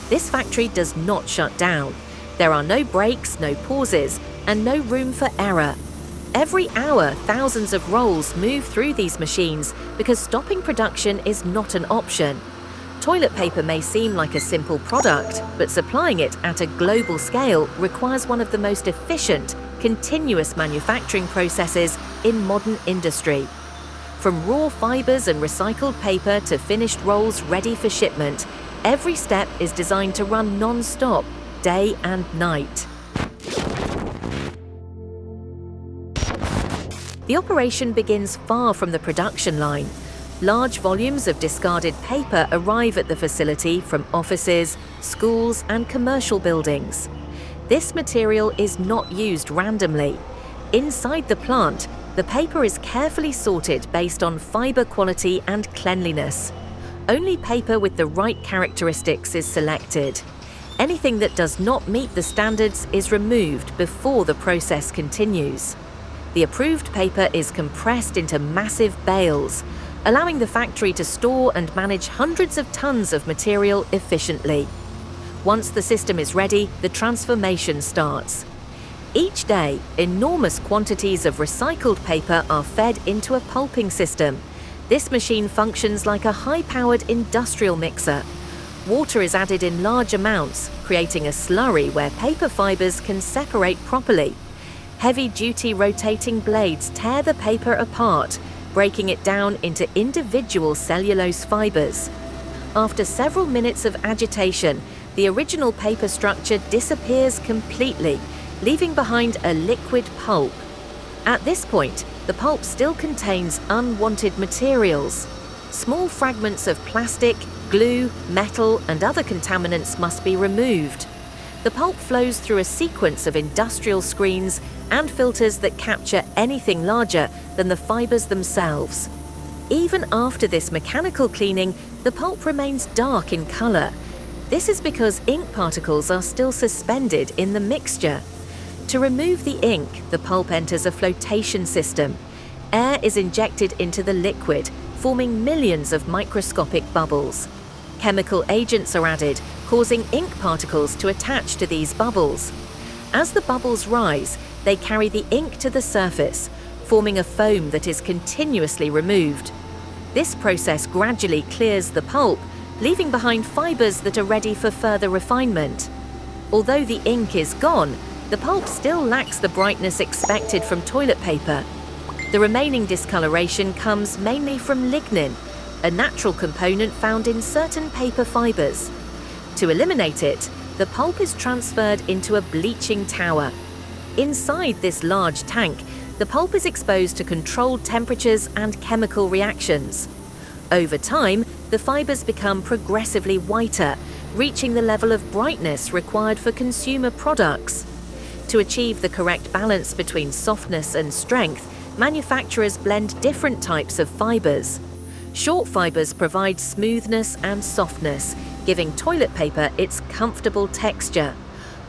This factory does not shut down. There are no breaks, no pauses, and no room for error. Every hour, thousands of rolls move through these machines because stopping production is not an option. Toilet paper may seem like a simple product, but supplying it at a global scale requires one of the most efficient, continuous manufacturing processes in modern industry. From raw fibers and recycled paper to finished rolls ready for shipment, every step is designed to run non-stop, day and night. The operation begins far from the production line. Large volumes of discarded paper arrive at the facility from offices, schools, and commercial buildings. This material is not used randomly. Inside the plant, the paper is carefully sorted based on fiber quality and cleanliness. Only paper with the right characteristics is selected. Anything that does not meet the standards is removed before the process continues. The approved paper is compressed into massive bales, allowing the factory to store and manage hundreds of tons of material efficiently. Once the system is ready, the transformation starts. Each day, enormous quantities of recycled paper are fed into a pulping system. This machine functions like a high-powered industrial mixer. Water is added in large amounts, creating a slurry where paper fibers can separate properly. Heavy-duty rotating blades tear the paper apart, breaking it down into individual cellulose fibers. After several minutes of agitation, the original paper structure disappears completely, leaving behind a liquid pulp. At this point, the pulp still contains unwanted materials. Small fragments of plastic, glue, metal, and other contaminants must be removed. The pulp flows through a sequence of industrial screens and filters that capture anything larger than the fibers themselves. Even after this mechanical cleaning, the pulp remains dark in color. This is because ink particles are still suspended in the mixture. To remove the ink, the pulp enters a flotation system. Air is injected into the liquid, forming millions of microscopic bubbles. Chemical agents are added, causing ink particles to attach to these bubbles. As the bubbles rise, they carry the ink to the surface, forming a foam that is continuously removed. This process gradually clears the pulp, leaving behind fibers that are ready for further refinement. Although the ink is gone, the pulp still lacks the brightness expected from toilet paper. The remaining discoloration comes mainly from lignin, a natural component found in certain paper fibers. To eliminate it, the pulp is transferred into a bleaching tower. Inside this large tank, the pulp is exposed to controlled temperatures and chemical reactions. Over time, the fibers become progressively whiter, reaching the level of brightness required for consumer products. To achieve the correct balance between softness and strength, manufacturers blend different types of fibers. Short fibers provide smoothness and softness, giving toilet paper its comfortable texture.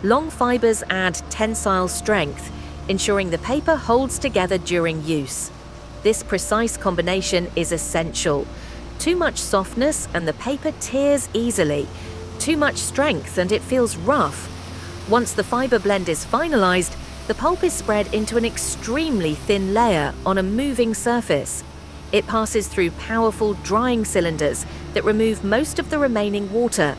Long fibers add tensile strength, ensuring the paper holds together during use. This precise combination is essential. Too much softness and the paper tears easily. Too much strength and it feels rough. Once the fiber blend is finalized, the pulp is spread into an extremely thin layer on a moving surface. It passes through powerful drying cylinders that remove most of the remaining water.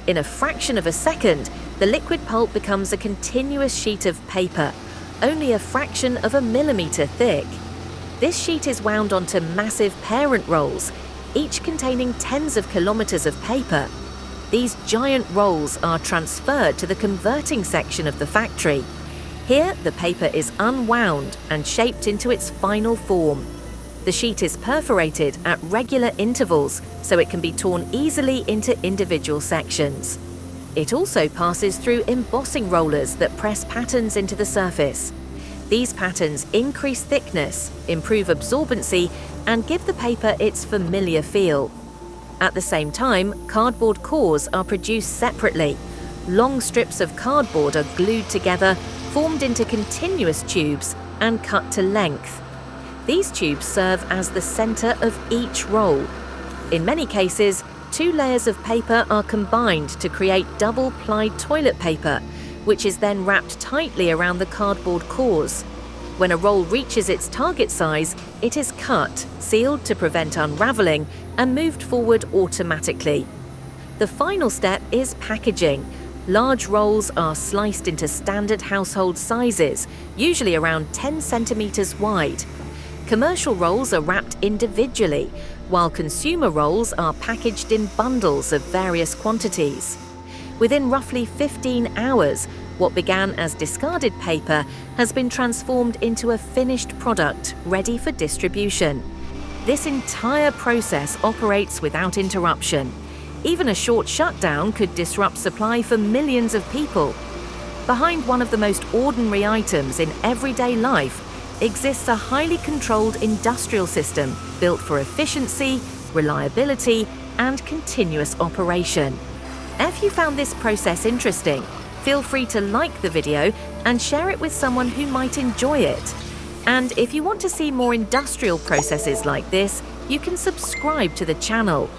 In a fraction of a second, the liquid pulp becomes a continuous sheet of paper, only a fraction of a millimeter thick. This sheet is wound onto massive parent rolls, each containing tens of kilometers of paper. These giant rolls are transferred to the converting section of the factory. Here, the paper is unwound and shaped into its final form. The sheet is perforated at regular intervals so it can be torn easily into individual sections. It also passes through embossing rollers that press patterns into the surface. These patterns increase thickness, improve absorbency, and give the paper its familiar feel. At the same time, cardboard cores are produced separately. Long strips of cardboard are glued together, formed into continuous tubes, and cut to length. These tubes serve as the center of each roll. In many cases, 2 layers of paper are combined to create double-plied toilet paper, which is then wrapped tightly around the cardboard cores. When a roll reaches its target size, it is cut, sealed to prevent unraveling, and moved forward automatically. The final step is packaging. Large rolls are sliced into standard household sizes, usually around 10 centimeters wide. Commercial rolls are wrapped individually, while consumer rolls are packaged in bundles of various quantities. Within roughly 15 hours, what began as discarded paper has been transformed into a finished product ready for distribution. This entire process operates without interruption. Even a short shutdown could disrupt supply for millions of people. Behind one of the most ordinary items in everyday life exists a highly controlled industrial system built for efficiency, reliability, and continuous operation. If you found this process interesting, feel free to like the video and share it with someone who might enjoy it. And if you want to see more industrial processes like this, you can subscribe to the channel.